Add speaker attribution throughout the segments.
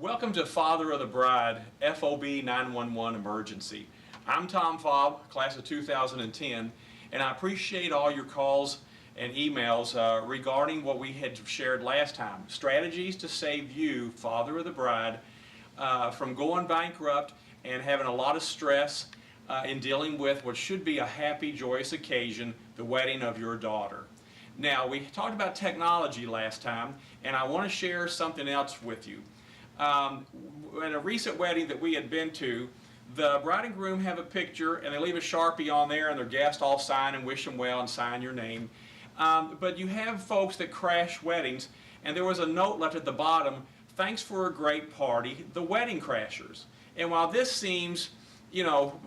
Speaker 1: Welcome to Father of the Bride, FOB 911 Emergency. I'm Tom Fobb, class of 2010, and I appreciate all your calls and emails regarding what we had shared last time. Strategies to save you, Father of the Bride, from going bankrupt and having a lot of stress in dealing with what should be a happy, joyous occasion, the wedding of your daughter. Now, we talked about technology last time, and I want to share something else with you. In a recent wedding that we had been to, the bride and groom have a picture and they leave a Sharpie on there and their guests all sign and wish them well and sign your name. But you have folks that crash weddings, and there was a note left at the bottom, "Thanks for a great party, the wedding crashers." And while this seems,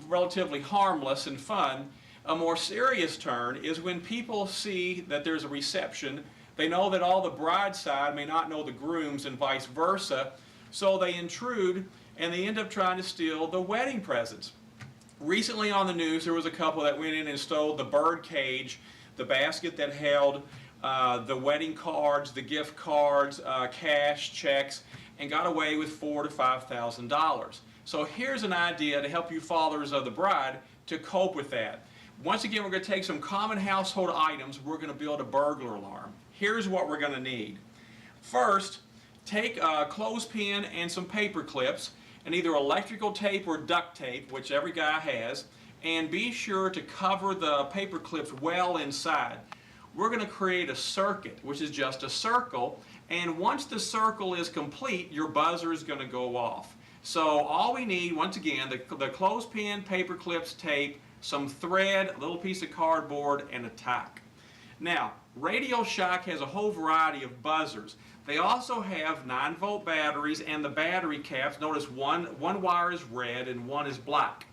Speaker 1: relatively harmless and fun, a more serious turn is when people see that there's a reception. They know that all the bride's side may not know the groom's and vice versa. So they intrude and they end up trying to steal the wedding presents. Recently on the news, there was a couple that went in and stole the bird cage, the basket that held the wedding cards, the gift cards, cash, checks, and got away with $4,000 to $5,000. So here's an idea to help you fathers of the bride to cope with that. Once again, we're going to take some common household items. We're going to build a burglar alarm. Here's what we're going to need. First, take a clothespin and some paper clips and either electrical tape or duct tape, which every guy has, and be sure to cover the paper clips well inside. We're going to create a circuit, which is just a circle, and once the circle is complete, your buzzer is going to go off. So all we need, once again, the clothespin, paper clips, tape, some thread, a little piece of cardboard, and a tack. Now, Radio Shack has a whole variety of buzzers. They also have 9-volt batteries, and the battery caps, notice one wire is red and one is black.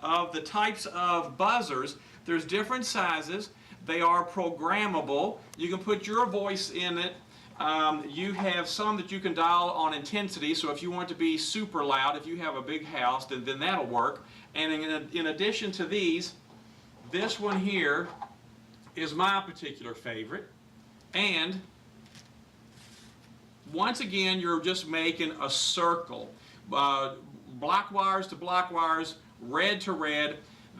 Speaker 1: Of the types of buzzers, there's different sizes. They are programmable. You can put your voice in it. You have some that you can dial on intensity, so if you want it to be super loud, if you have a big house, then that'll work. And in addition to these, this one here is my particular favorite. And once again, you're just making a circle. Black wires to black wires, red to red.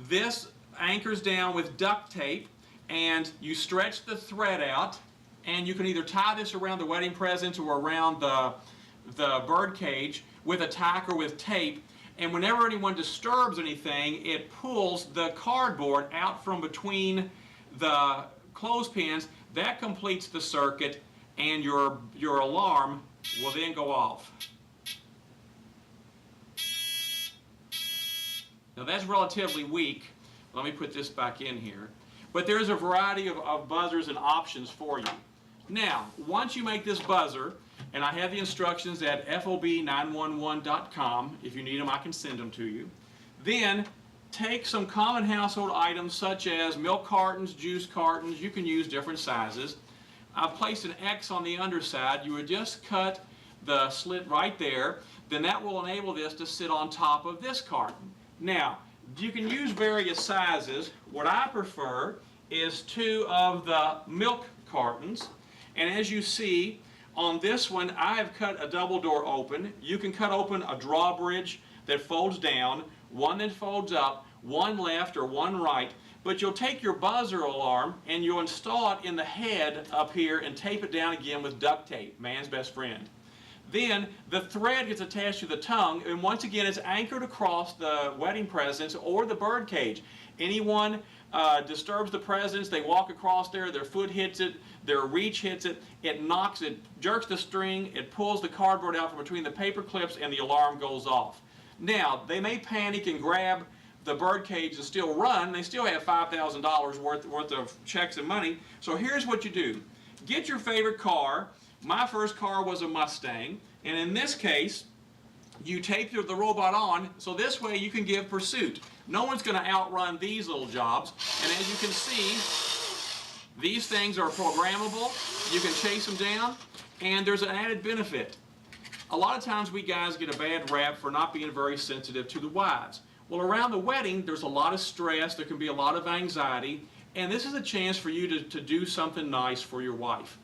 Speaker 1: This anchors down with duct tape, and you stretch the thread out, and you can either tie this around the wedding presents or around the bird cage with a tack or with tape. And whenever anyone disturbs anything, it pulls the cardboard out from between the clothespins. That completes the circuit, and your alarm will then go off. Now that's relatively weak. Let me put this back in here. But there's a variety of buzzers and options for you. Now, once you make this buzzer, and I have the instructions at fob911.com. If you need them, I can send them to you. Then take some common household items such as milk cartons, juice cartons. You can use different sizes. I've placed an X on the underside. You would just cut the slit right there. Then that will enable this to sit on top of this carton. Now, you can use various sizes. What I prefer is 2 of the milk cartons. And as you see, on this one, I have cut a double door open. You can cut open a drawbridge that folds down, one that folds up, one left or one right. But you'll take your buzzer alarm and you'll install it in the head up here and tape it down again with duct tape, man's best friend. Then the thread gets attached to the tongue, and once again it's anchored across the wedding presents or the bird cage. Anyone disturbs the presents, they walk across there, their foot hits it, their reach hits it, it knocks it, jerks the string, it pulls the cardboard out from between the paper clips, and the alarm goes off. Now, they may panic and grab the bird cage and still run. They still have $5,000 worth of checks and money. So here's what you do. Get your favorite car. My first car was a Mustang, and in this case, you tape the robot on, so this way you can give pursuit. No one's going to outrun these little jobs, and as you can see, these things are programmable. You can chase them down, and there's an added benefit. A lot of times we guys get a bad rap for not being very sensitive to the wives. Well, around the wedding, there's a lot of stress, there can be a lot of anxiety, and this is a chance for you to do something nice for your wife.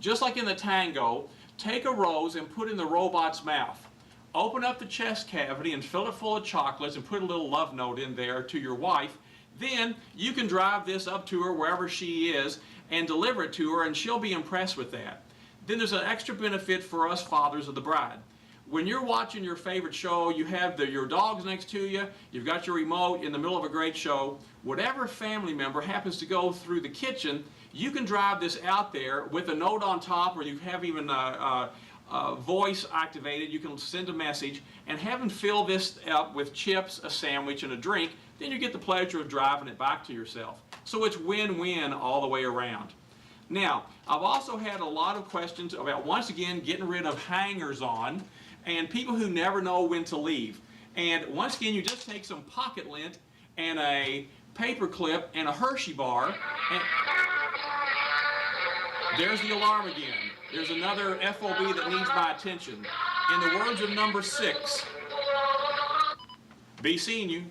Speaker 1: Just like in the tango, take a rose and put in the robot's mouth. open up the chest cavity and fill it full of chocolates and put a little love note in there to your wife. Then you can drive this up to her wherever she is and deliver it to her, and she'll be impressed with that. Then there's an extra benefit for us fathers of the bride. When you're watching your favorite show, you have your dogs next to you, you've got your remote in the middle of a great show, whatever family member happens to go through the kitchen, you can drive this out there with a note on top, or you have even voice activated. You can send a message and have them fill this up with chips, a sandwich, and a drink. Then you get the pleasure of driving it back to yourself. So it's win-win all the way around. Now, I've also had a lot of questions about, once again, getting rid of hangers-on and people who never know when to leave. And once again, you just take some pocket lint and a paper clip and a Hershey bar, and there's the alarm again. There's another FOB that needs my attention. In the words of number 6, be seeing you.